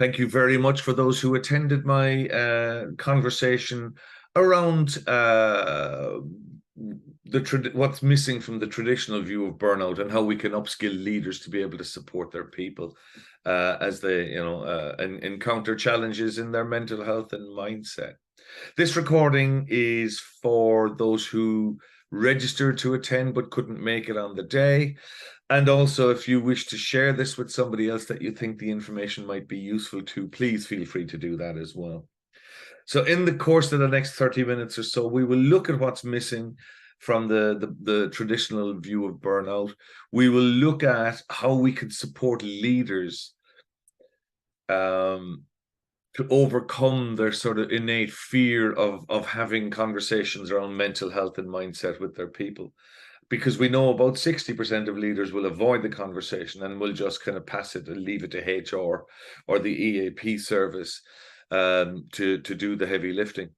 Thank you very much for those who attended my conversation around what's missing from the traditional view of burnout and how we can upskill leaders to be able to support their people as they, encounter challenges in their mental health and mindset. This recording is for those who registered to attend but couldn't make it on the day. And also, if you wish to share this with somebody else that you think the information might be useful to, please feel free to do that as well. So in the course of the next 30 minutes or so, we will look at what's missing from the traditional view of burnout. We will look at how we can support leaders to overcome their sort of innate fear of having conversations around mental health and mindset with their people. Because we know about 60% of leaders will avoid the conversation and will just kind of pass it and leave it to HR or the EAP service to do the heavy lifting.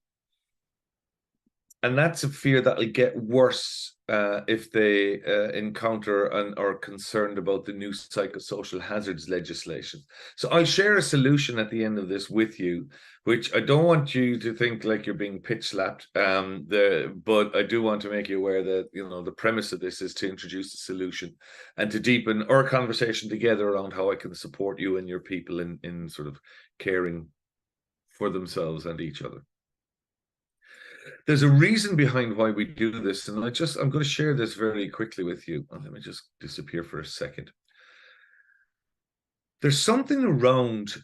And that's a fear that will get worse if they encounter and are concerned about the new psychosocial hazards legislation. So I'll share a solution at the end of this with you, which I don't want you to think like you're being pitch slapped, but I do want to make you aware that, the premise of this is to introduce a solution and to deepen our conversation together around how I can support you and your people in sort of caring for themselves and each other. There's a reason behind why we do this, and I'm going to share this very quickly with you. Let me just disappear for a second. There's something around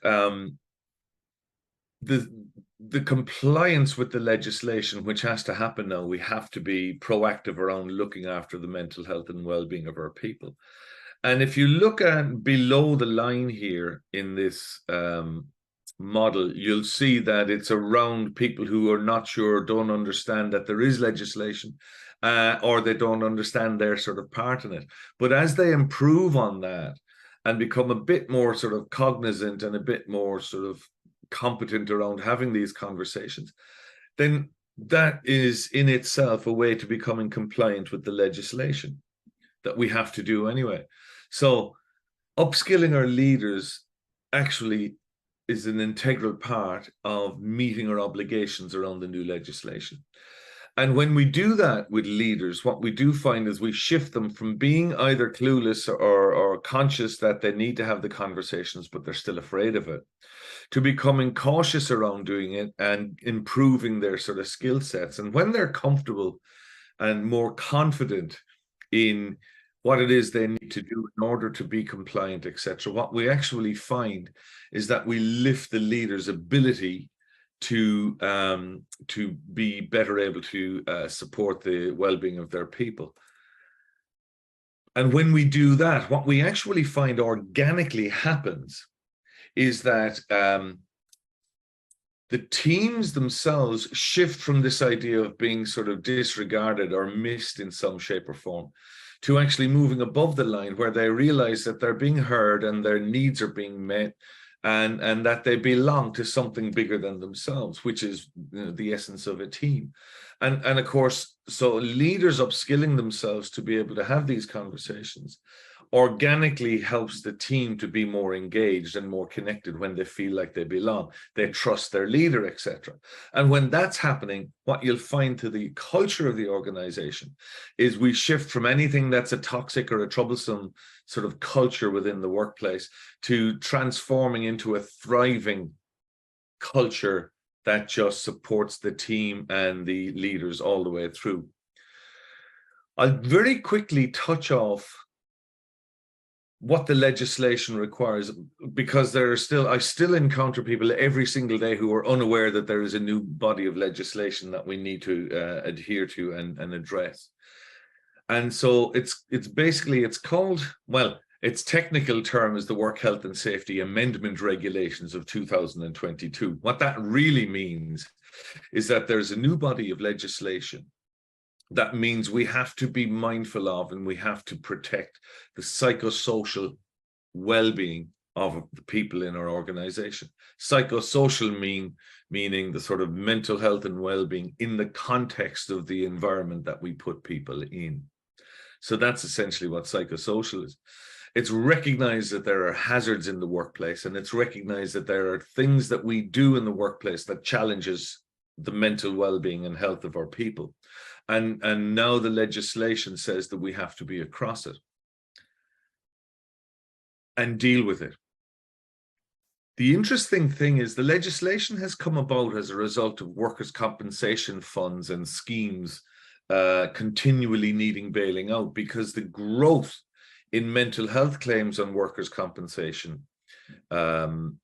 the compliance with the legislation, which has to happen now. We have to be proactive around looking after the mental health and well-being of our people. And if you look at below the line here in this model, you'll see that it's around people who are not sure, don't understand that there is legislation, or they don't understand their sort of part in it. But as they improve on that and become a bit more sort of cognizant and a bit more sort of competent around having these conversations, then that is in itself a way to becoming compliant with the legislation that we have to do anyway. So upskilling our leaders actually is an integral part of meeting our obligations around the new legislation. And when we do that with leaders, what we do find is we shift them from being either clueless or conscious that they need to have the conversations, but they're still afraid of it, to becoming cautious around doing it and improving their sort of skill sets. And when they're comfortable and more confident in what it is they need to do in order to be compliant, etc., what we actually find is that we lift the leader's ability to be better able to support the well-being of their people. And when we do that, what we actually find organically happens is that the teams themselves shift from this idea of being sort of disregarded or missed in some shape or form to actually moving above the line, where they realize that they're being heard and their needs are being met, and that they belong to something bigger than themselves, which is the essence of a team. And of course, so leaders upskilling themselves to be able to have these conversations organically helps the team to be more engaged and more connected when they feel like they belong. They trust their leader, etc. And when that's happening, what you'll find to the culture of the organization is we shift from anything that's a toxic or a troublesome sort of culture within the workplace to transforming into a thriving culture that just supports the team and the leaders all the way through. I'll very quickly touch off what the legislation requires, because I still encounter people every single day who are unaware that there is a new body of legislation that we need to adhere to and address. And so it's called, well, its technical term is the Work Health and Safety Amendment Regulations of 2022. What that really means is that there's a new body of legislation. That means we have to be mindful of and we have to protect the psychosocial well-being of the people in our organization. Psychosocial meaning the sort of mental health and well-being in the context of the environment that we put people in. So that's essentially what psychosocial is. It's recognized that there are hazards in the workplace, and it's recognized that there are things that we do in the workplace that challenges the mental well-being and health of our people. And now the legislation says that we have to be across it and deal with it. The interesting thing is the legislation has come about as a result of workers' compensation funds and schemes continually needing bailing out, because the growth in mental health claims on workers' compensation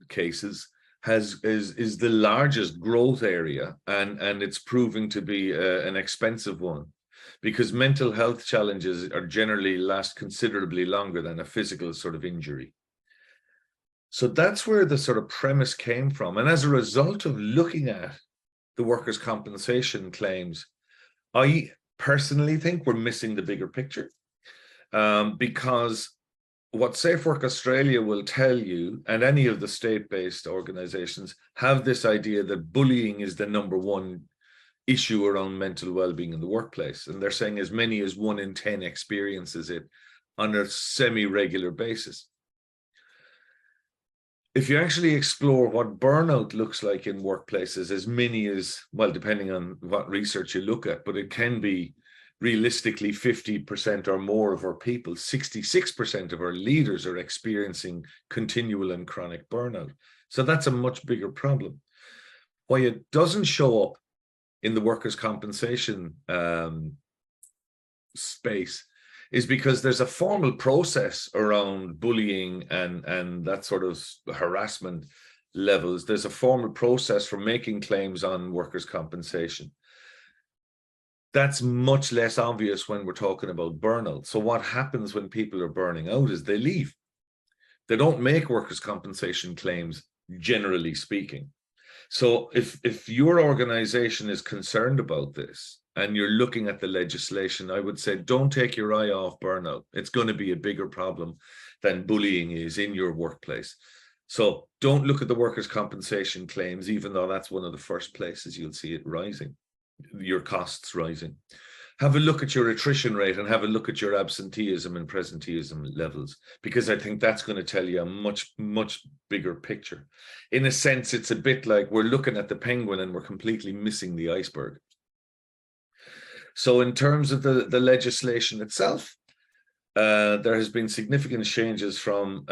cases is the largest growth area, and it's proving to be an expensive one, because mental health challenges are generally last considerably longer than a physical sort of injury. So that's where the sort of premise came from. And as a result of looking at the workers' compensation claims, I personally think we're missing the bigger picture, because what Safe Work Australia will tell you, and any of the state-based organizations, have this idea that bullying is the #1 issue around mental well-being in the workplace. And they're saying as many as 1 in 10 experiences it on a semi-regular basis. If you actually explore what burnout looks like in workplaces, as many as, well, depending on what research you look at, but it can be realistically 50% or more of our people, 66% of our leaders are experiencing continual and chronic burnout. So that's a much bigger problem. Why it doesn't show up in the workers' compensation space is because there's a formal process around bullying and that sort of harassment levels. There's a formal process for making claims on workers' compensation. That's much less obvious when we're talking about burnout. So what happens when people are burning out is they leave. They don't make workers' compensation claims, generally speaking. So if your organization is concerned about this and you're looking at the legislation, I would say don't take your eye off burnout. It's going to be a bigger problem than bullying is in your workplace. So don't look at the workers' compensation claims, even though that's one of the first places you'll see it rising, your costs rising. Have a look at your attrition rate and have a look at your absenteeism and presenteeism levels, because I think that's going to tell you a much, much bigger picture. In a sense, it's a bit like we're looking at the penguin and we're completely missing the iceberg. So in terms of the legislation itself, there has been significant changes from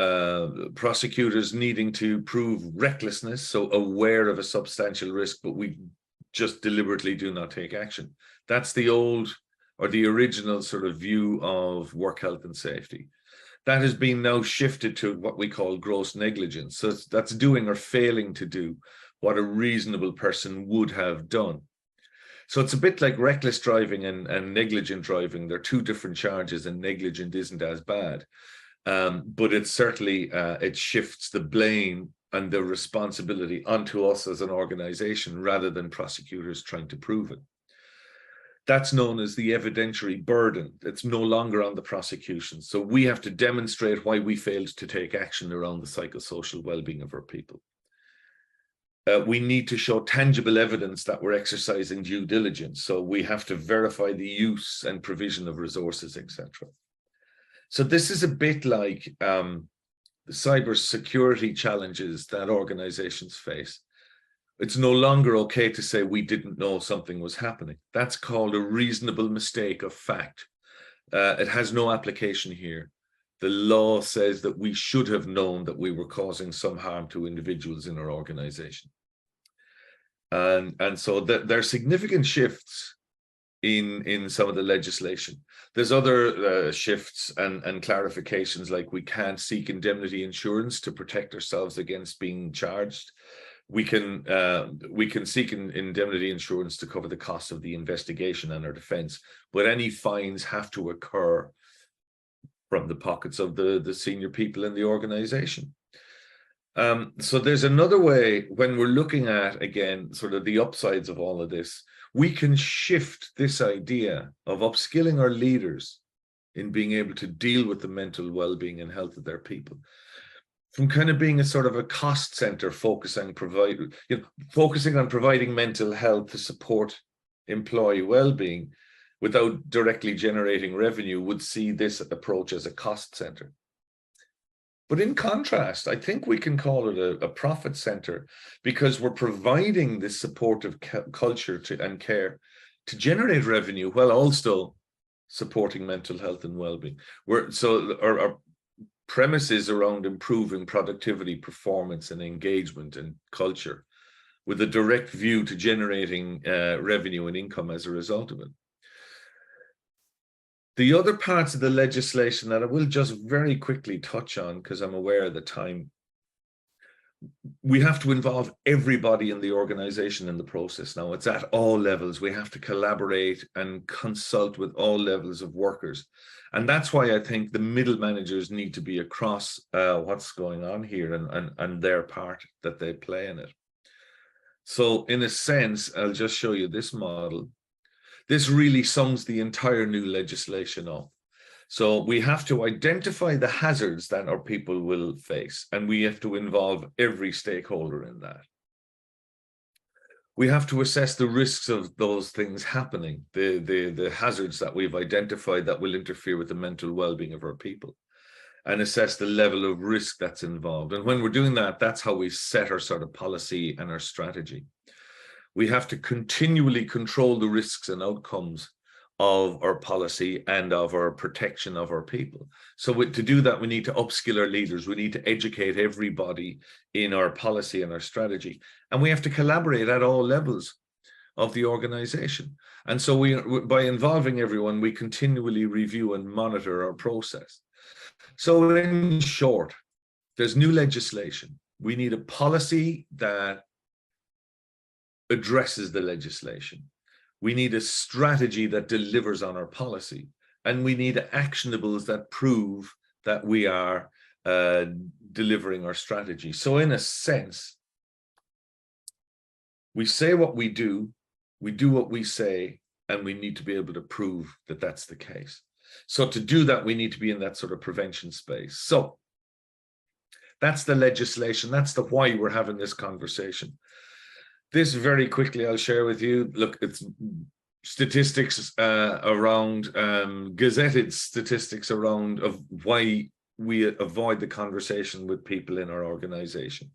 prosecutors needing to prove recklessness, so aware of a substantial risk, but we just deliberately do not take action. That's the old, or the original sort of view of work health and safety. That has been now shifted to what we call gross negligence. So that's doing or failing to do what a reasonable person would have done. So it's a bit like reckless driving and negligent driving. They're two different charges, and negligent isn't as bad. But it's certainly, it shifts the blame and the responsibility onto us as an organization rather than prosecutors trying to prove it. That's known as the evidentiary burden. It's no longer on the prosecution. So we have to demonstrate why we failed to take action around the psychosocial well-being of our people. We need to show tangible evidence that we're exercising due diligence. So we have to verify the use and provision of resources, etc. So this is a bit like the cybersecurity challenges that organizations face. It's no longer okay to say we didn't know something was happening. That's called a reasonable mistake of fact. It has no application here. The law says that we should have known that we were causing some harm to individuals in our organization. And so there are significant shifts in some of the legislation. There's other shifts and clarifications, like we can't seek indemnity insurance to protect ourselves against being charged. We can seek indemnity insurance to cover the cost of the investigation and our defense, but any fines have to occur from the pockets of the senior people in the organization. So there's another way when we're looking at, again, sort of the upsides of all of this. We can shift this idea of upskilling our leaders in being able to deal with the mental well-being and health of their people, from kind of being a sort of a cost center, focusing on providing mental health to support employee well-being. without directly generating revenue would see this approach as a cost center. But in contrast, I think we can call it a profit center, because we're providing this supportive culture and care to generate revenue while also supporting mental health and well-being. So our premise is around improving productivity, performance, and engagement and culture, with a direct view to generating revenue and income as a result of it. The other parts of the legislation that I will just very quickly touch on, because I'm aware of the time, we have to involve everybody in the organization in the process now. It's at all levels. We have to collaborate and consult with all levels of workers. And that's why I think the middle managers need to be across what's going on here and their part that they play in it. So in a sense, I'll just show you this model. This really sums the entire new legislation up. So we have to identify the hazards that our people will face, and we have to involve every stakeholder in that. We have to assess the risks of those things happening, the hazards that we've identified that will interfere with the mental well-being of our people, and assess the level of risk that's involved. And when we're doing that, that's how we set our sort of policy and our strategy. We have to continually control the risks and outcomes of our policy and of our protection of our people. So to do that, we need to upskill our leaders. We need to educate everybody in our policy and our strategy. And we have to collaborate at all levels of the organization. And so by involving everyone, we continually review and monitor our process. So in short, there's new legislation. We need a policy that addresses the legislation. We need a strategy that delivers on our policy, and we need actionables that prove that we are delivering our strategy. So in a sense, we say what we do what we say, and we need to be able to prove that that's the case. So to do that, we need to be in that sort of prevention space. So that's the legislation. That's the why we're having this conversation. This very quickly I'll share with you. Look, it's statistics around, gazetted statistics around of why we avoid the conversation with people in our organization.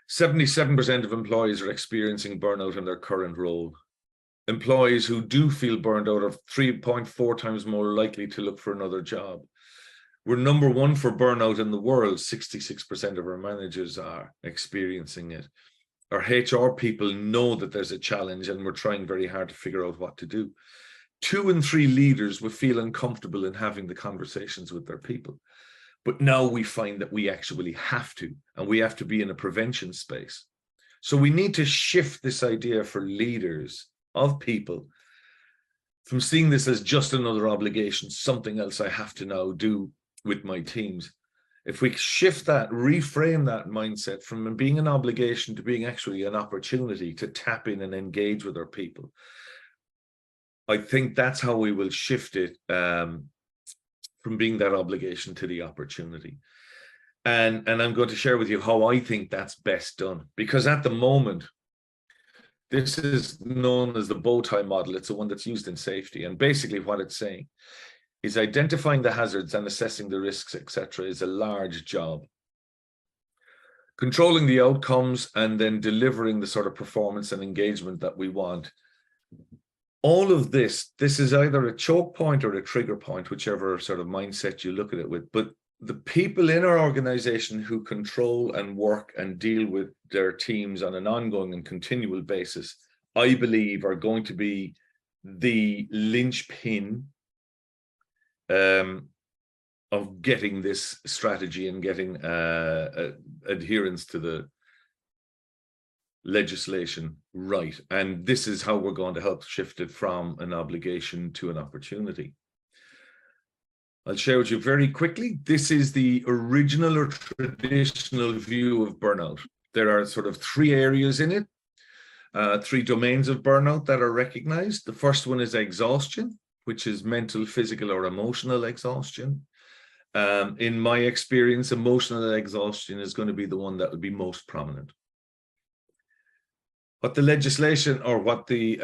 77% of employees are experiencing burnout in their current role. Employees who do feel burned out are 3.4 times more likely to look for another job. We're number one for burnout in the world. 66% of our managers are experiencing it. Our HR people know that there's a challenge, and we're trying very hard to figure out what to do. 2 in 3 leaders would feel uncomfortable in having the conversations with their people. But now we find that we actually have to, and we have to be in a prevention space. So we need to shift this idea for leaders of people from seeing this as just another obligation, something else I have to now do with my teams. If we shift that, reframe that mindset from being an obligation to being actually an opportunity to tap in and engage with our people, I think that's how we will shift it from being that obligation to the opportunity. And I'm going to share with you how I think that's best done. Because at the moment, this is known as the bow tie model. It's the one that's used in safety. And basically what it's saying is identifying the hazards and assessing the risks, etc., is a large job. Controlling the outcomes and then delivering the sort of performance and engagement that we want. All of this is either a choke point or a trigger point, whichever sort of mindset you look at it with. But the people in our organization who control and work and deal with their teams on an ongoing and continual basis, I believe, are going to be the linchpin of getting this strategy and getting adherence to the legislation right. And this is how we're going to help shift it from an obligation to an opportunity. I'll share with you very quickly. This is the original or traditional view of burnout. There are sort of 3 areas in it, 3 domains of burnout that are recognized. The first one is exhaustion, which is mental, physical, or emotional exhaustion. In my experience, emotional exhaustion is going to be the one that would be most prominent. what the legislation or what the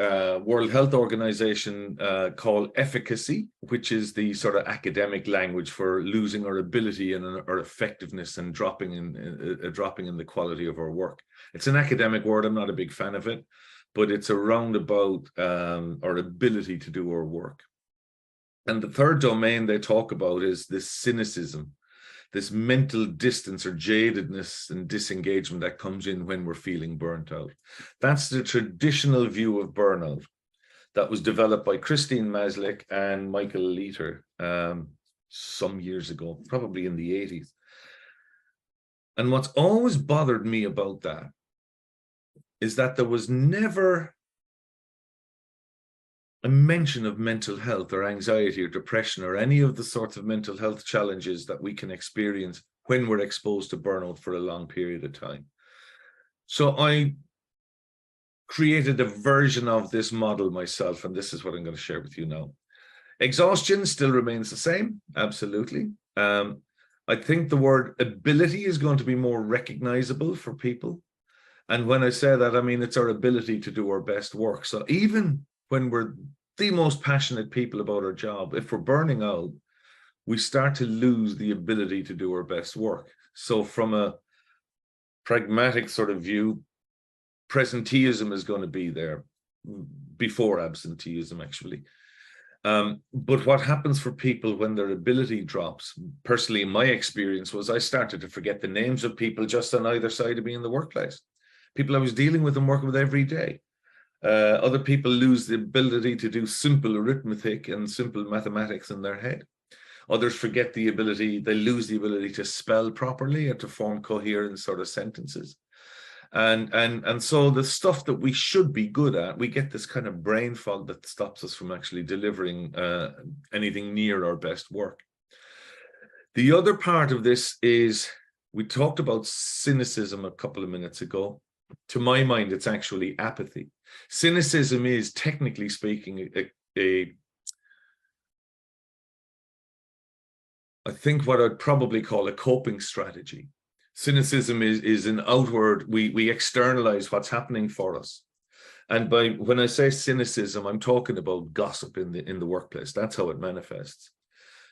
World Health Organization call efficacy, which is the sort of academic language for losing our ability and our effectiveness and dropping in the quality of our work. It's an academic word. I'm not a big fan of it, but it's around about our ability to do our work. And the third domain they talk about is this cynicism, this mental distance or jadedness and disengagement that comes in when we're feeling burnt out. That's the traditional view of burnout that was developed by Christine Maslick and Michael Leiter some years ago, probably in the 80s. And what's always bothered me about that is that there was never a mention of mental health or anxiety or depression or any of the sorts of mental health challenges that we can experience when we're exposed to burnout for a long period of time. So I created a version of this model myself, and this is what I'm going to share with you now. Exhaustion still remains the same, absolutely. I think the word ability is going to be more recognizable for people. And when I say that, I mean it's our ability to do our best work. So even when we're the most passionate people about our job, if we're burning out, we start to lose the ability to do our best work. So from a pragmatic sort of view, presenteeism is going to be there before absenteeism, actually. But what happens for people when their ability drops, personally, my experience was I started to forget the names of people just on either side of me in the workplace. People I was dealing with and working with every day. Other people lose the ability to do simple arithmetic and simple mathematics in their head. Others forget the ability, they lose the ability to spell properly or to form coherent sort of sentences. And so the stuff that we should be good at, we get this kind of brain fog that stops us from actually delivering anything near our best work. The other part of this is, we talked about cynicism a couple of minutes ago. To my mind, it's actually apathy. Cynicism is, technically speaking, I think what I'd probably call a coping strategy. Cynicism is an outward, we externalize what's happening for us. And when I say cynicism, I'm talking about gossip in the workplace. That's how it manifests.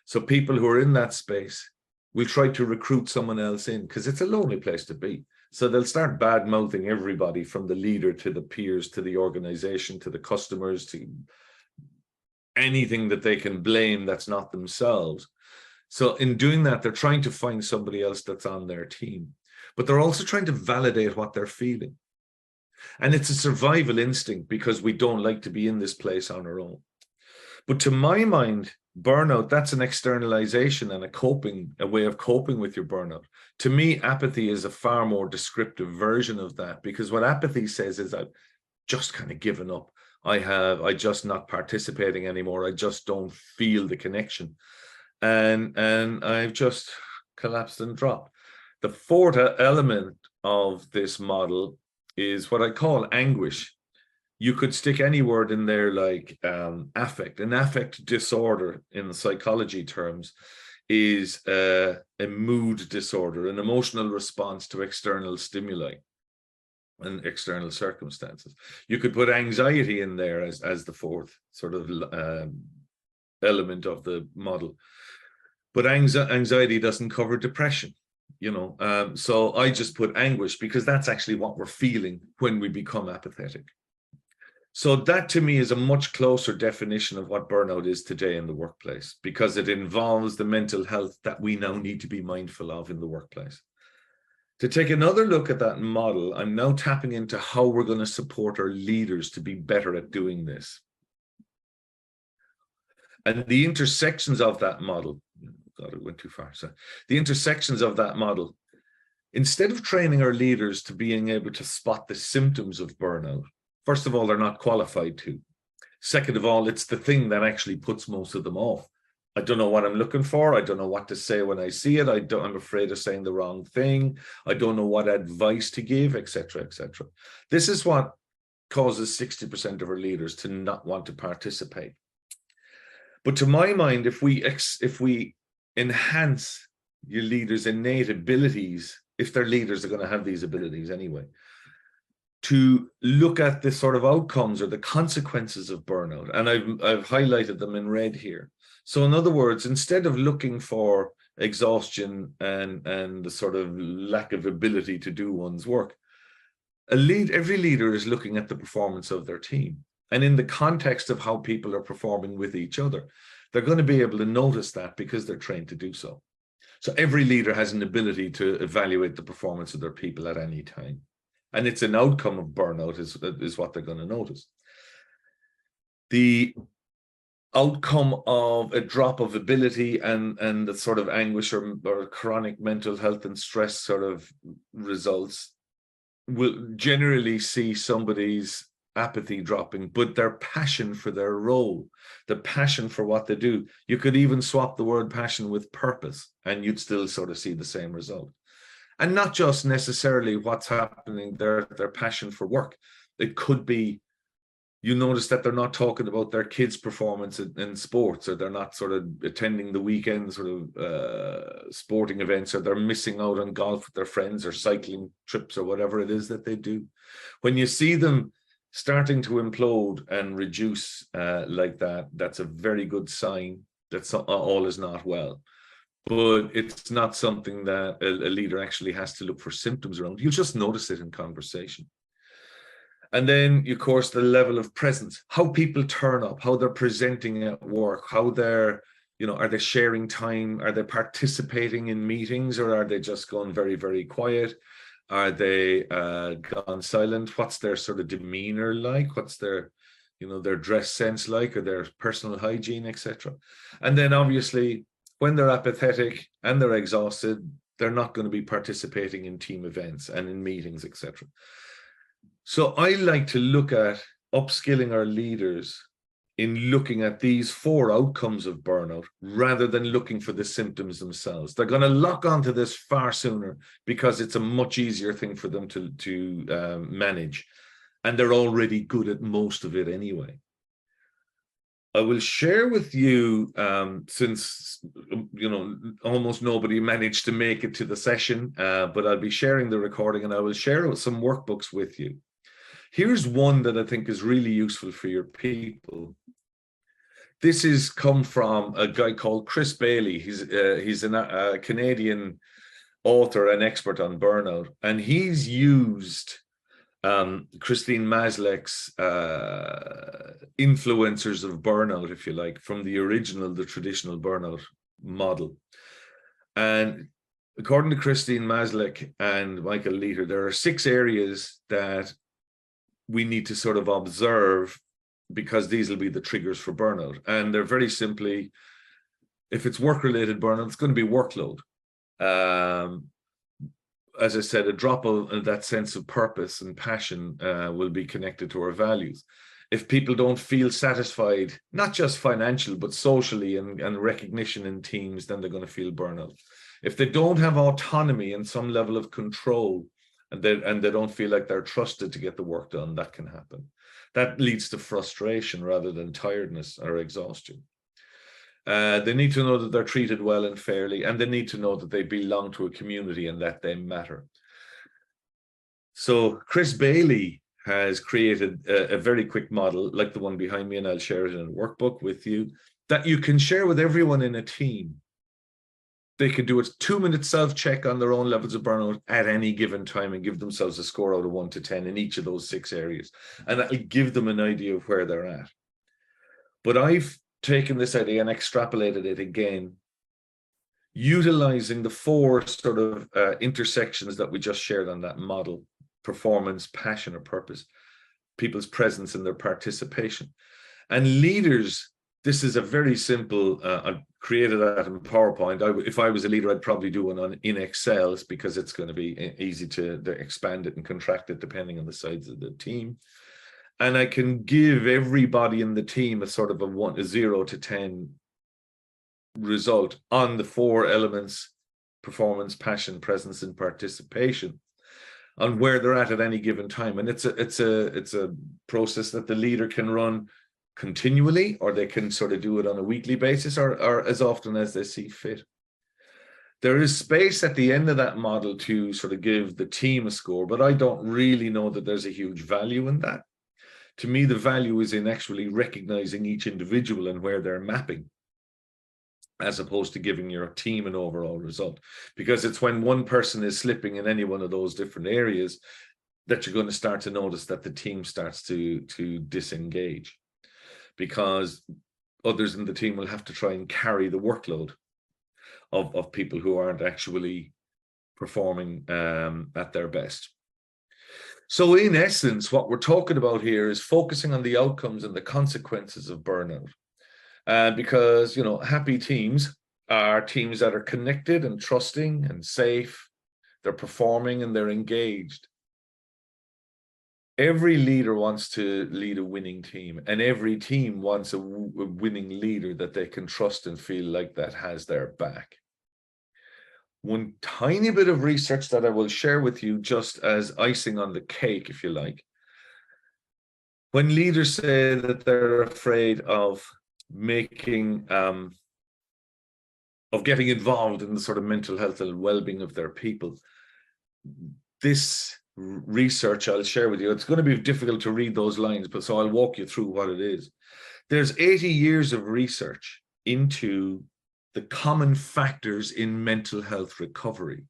So people who are in that space will try to recruit someone else in because it's a lonely place to be. So they'll start bad-mouthing everybody, from the leader to the peers to the organization to the customers to anything that they can blame that's not themselves. So in doing that, they're trying to find somebody else that's on their team, but they're also trying to validate what they're feeling. And it's a survival instinct because we don't like to be in this place on our own. But to my mind, burnout, that's an externalization and a way of coping with your burnout. To me, apathy is a far more descriptive version of that, because what apathy says is I've just kind of given up. I just not participating anymore. I just don't feel the connection. And I've just collapsed and dropped. The fourth element of this model is what I call anguish. You could stick any word in there like affect. An affect disorder in psychology terms is a mood disorder, an emotional response to external stimuli and external circumstances. You could put anxiety in there as the fourth sort of element of the model. But anxiety doesn't cover depression, you know. So I just put anguish because that's actually what we're feeling when we become apathetic. So that to me is a much closer definition of what burnout is today in the workplace, because it involves the mental health that we now need to be mindful of in the workplace. To take another look at that model, I'm now tapping into how we're going to support our leaders to be better at doing this. And the intersections of that model, God, it went too far. So the intersections of that model, instead of training our leaders to being able to spot the symptoms of burnout, first of all, they're not qualified to. Second of all, it's the thing that actually puts most of them off. I don't know what I'm looking for. I don't know what to say when I see it. I'm afraid of saying the wrong thing. I don't know what advice to give, etc., etc. This is what causes 60% of our leaders to not want to participate. But to my mind, if we enhance your leaders' innate abilities, if they're leaders, they're going to have these abilities anyway. to look at the sort of outcomes or the consequences of burnout. And I've highlighted them in red here. So in other words, instead of looking for exhaustion and the sort of lack of ability to do one's work, every leader is looking at the performance of their team. And in the context of how people are performing with each other, they're going to be able to notice that because they're trained to do so. So every leader has an ability to evaluate the performance of their people at any time. And it's an outcome of burnout is what they're going to notice. The outcome of a drop of ability and the sort of anguish or chronic mental health and stress sort of results will generally see somebody's apathy dropping, but their passion for their role, the passion for what they do. You could even swap the word passion with purpose and you'd still sort of see the same result. And not just necessarily what's happening, their passion for work. It could be, you notice that they're not talking about their kids' performance in sports, or they're not sort of attending the weekend sort of sporting events, or they're missing out on golf with their friends or cycling trips or whatever it is that they do. When you see them starting to implode and reduce like that, that's a very good sign that all is not well. But it's not something that a leader actually has to look for symptoms around. You'll just notice it in conversation. And then, of course, the level of presence, how people turn up, how they're presenting at work, how they're, are they sharing time? Are they participating in meetings, or are they just going very, very quiet? Are they gone silent? What's their sort of demeanor like? What's their, their dress sense like, or their personal hygiene, etc.? And then obviously, when they're apathetic and they're exhausted, they're not going to be participating in team events and in meetings, etc. So I like to look at upskilling our leaders in looking at these 4 outcomes of burnout rather than looking for the symptoms themselves. They're going to lock onto this far sooner because it's a much easier thing for them to manage. And they're already good at most of it anyway. I will share with you, since, almost nobody managed to make it to the session, but I'll be sharing the recording and I will share some workbooks with you. Here's one that I think is really useful for your people. This has come from a guy called Chris Bailey. He's a Canadian author and expert on burnout, and he's used Christine Maslech's influencers of burnout, if you like, from the traditional burnout model. And according to Christine Maslech and Michael Leiter, there are 6 areas that we need to sort of observe, because these will be the triggers for burnout. And they're very simply, if it's work-related burnout, it's going to be workload. As I said, a drop of that sense of purpose and passion will be connected to our values. If people don't feel satisfied, not just financial, but socially and recognition in teams, then they're going to feel burnout. If they don't have autonomy and some level of control, and they don't feel like they're trusted to get the work done, that can happen. That leads to frustration rather than tiredness or exhaustion. They need to know that they're treated well and fairly, and they need to know that they belong to a community and that they matter. So Chris Bailey has created a very quick model like the one behind me, and I'll share it in a workbook with you, that you can share with everyone in a team. They can do a 2-minute self-check on their own levels of burnout at any given time and give themselves a score out of 1 to 10 in each of those 6 areas. And that'll give them an idea of where they're at. But I've taken this idea and extrapolated it again, utilizing the 4 sort of intersections that we just shared on that model: performance, passion, or purpose, people's presence and their participation. And leaders, this is a very simple, I created that in PowerPoint. If I was a leader, I'd probably do one in Excel, because it's going to be easy to expand it and contract it depending on the size of the team. And I can give everybody in the team a sort of a 0 to 10 result on the 4 elements: performance, passion, presence, and participation, on where they're at any given time. And it's a process that the leader can run continually, or they can sort of do it on a weekly basis, or as often as they see fit. There is space at the end of that model to sort of give the team a score, but I don't really know that there's a huge value in that. To me, the value is in actually recognizing each individual and where they're mapping, as opposed to giving your team an overall result. Because it's when one person is slipping in any one of those different areas that you're going to start to notice that the team starts to disengage, because others in the team will have to try and carry the workload of people who aren't actually performing at their best. So in essence, what we're talking about here is focusing on the outcomes and the consequences of burnout. Because, you know, happy teams are teams that are connected and trusting and safe. They're performing and they're engaged. Every leader wants to lead a winning team, and every team wants a winning leader that they can trust and feel like that has their back. One tiny bit of research that I will share with you just as icing on the cake, if you like. When leaders say that they're afraid of making, of getting involved in the sort of mental health and well-being of their people, this research I'll share with you, it's going to be difficult to read those lines, but so I'll walk you through what it is. There's 80 years of research into the common factors in mental health recovery.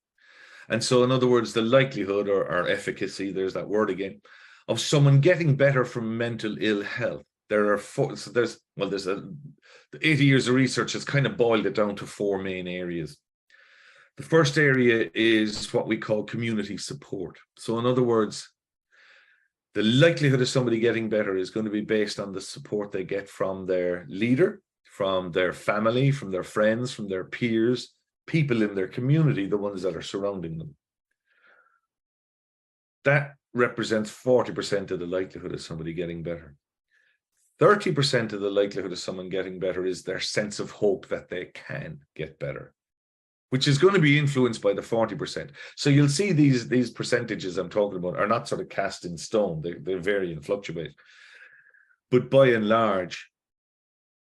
And so, in other words, the likelihood or efficacy, there's that word again, of someone getting better from mental ill health. There are four, so there's 80 years of research has kind of boiled it down to four main areas. The first area is what we call community support. So in other words, the likelihood of somebody getting better is going to be based on the support they get from their leader, from their family, from their friends, from their peers, people in their community, the ones that are surrounding them. That represents 40% of the likelihood of somebody getting better. 30% of the likelihood of someone getting better is their sense of hope that they can get better, which is going to be influenced by the 40%. So you'll see these percentages I'm talking about are not sort of cast in stone. They vary and fluctuate. But by and large,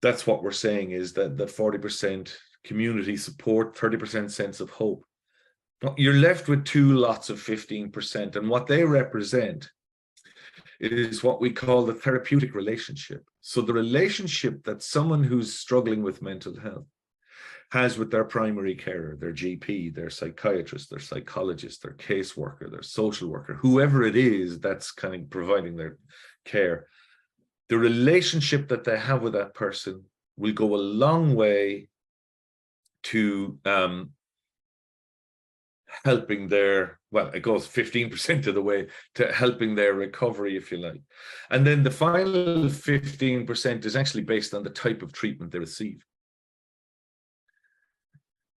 that's what we're saying, is that 40% community support, 30% sense of hope. You're left with two lots of 15%. And what they represent is what we call the therapeutic relationship. So the relationship that someone who's struggling with mental health has with their primary carer, their GP, their psychiatrist, their psychologist, their caseworker, their social worker, whoever it is that's kind of providing their care, the relationship that they have with that person will go a long way to helping their, well, it goes 15% of the way to helping their recovery, if you like. And then the final 15% is actually based on the type of treatment they receive.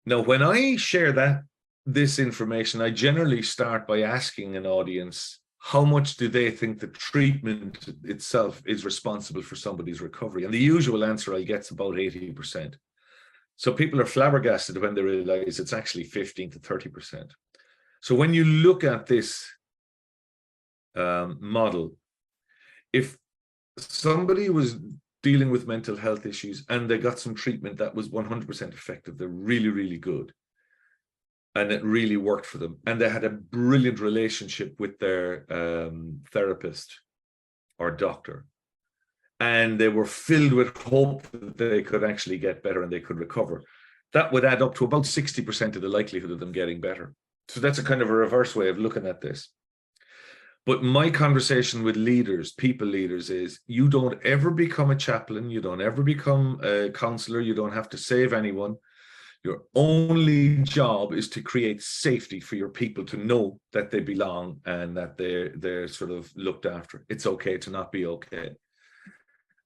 Now, when I share this information, I generally start by asking an audience, how much do they think the treatment itself is responsible for somebody's recovery? And the usual answer I get is about 80%. So people are flabbergasted when they realize it's actually 15 to 30%. So when you look at this model, if somebody was dealing with mental health issues and they got some treatment that was 100% effective, they're really, really good, and it really worked for them, and they had a brilliant relationship with their therapist or doctor, and they were filled with hope that they could actually get better and they could recover, that would add up to about 60% of the likelihood of them getting better. So that's a kind of a reverse way of looking at this. But my conversation with leaders, people leaders, is you don't ever become a chaplain, you don't ever become a counselor, you don't have to save anyone. Your only job is to create safety for your people, to know that they belong and that they're sort of looked after. It's okay to not be okay.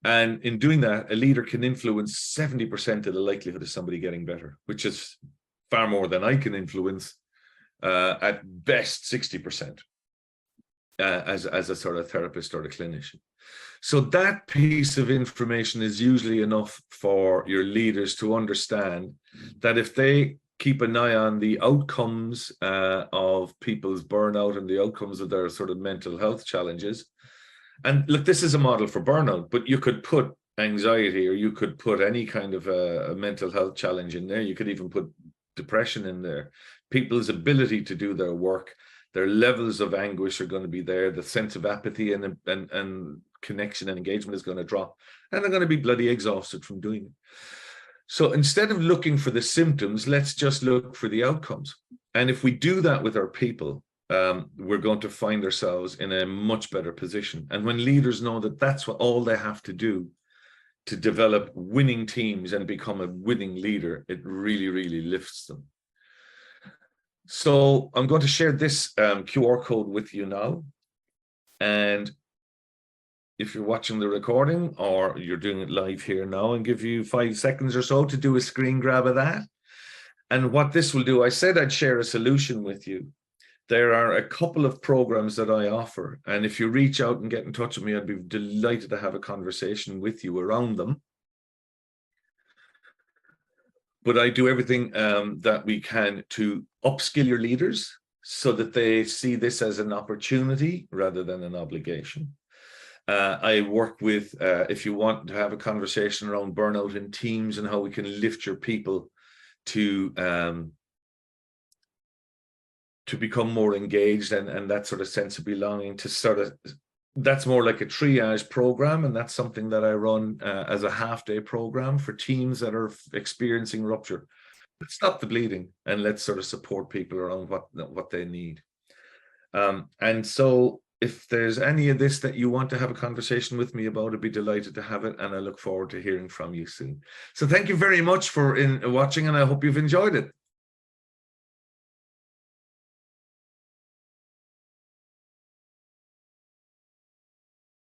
And in doing that, a leader can influence 70% of the likelihood of somebody getting better, which is far more than I can influence, at best 60%, as a sort of therapist or a clinician. So that piece of information is usually enough for your leaders to understand that if they keep an eye on the outcomes of people's burnout and the outcomes of their sort of mental health challenges, and look, this is a model for burnout, but you could put anxiety, or you could put any kind of a mental health challenge in there. You could even put depression in there. People's ability to do their work, their levels of anguish are going to be there. The sense of apathy and connection and engagement is going to drop, and they're going to be bloody exhausted from doing it. So instead of looking for the symptoms, let's just look for the outcomes. And if we do that with our people, we're going to find ourselves in a much better position. And when leaders know that that's what all they have to do to develop winning teams and become a winning leader, it really, really lifts them. So I'm going to share this QR code with you now. And if you're watching the recording or you're doing it live here now, and give you 5 seconds or so to do a screen grab of that. And what this will do, I said I'd share a solution with you. There are a couple of programs that I offer. And if you reach out and get in touch with me, I'd be delighted to have a conversation with you around them. But I do everything that we can to upskill your leaders so that they see this as an opportunity rather than an obligation. I work with, if you want to have a conversation around burnout in teams and how we can lift your people to become more engaged and that sort of sense of belonging, to sort of, that's more like a triage program. And that's something that I run as a half-day program for teams that are experiencing rupture. Let's stop the bleeding and let's sort of support people around what they need. And so if there's any of this that you want to have a conversation with me about, I'd be delighted to have it. And I look forward to hearing from you soon. So thank you very much for watching, and I hope you've enjoyed it.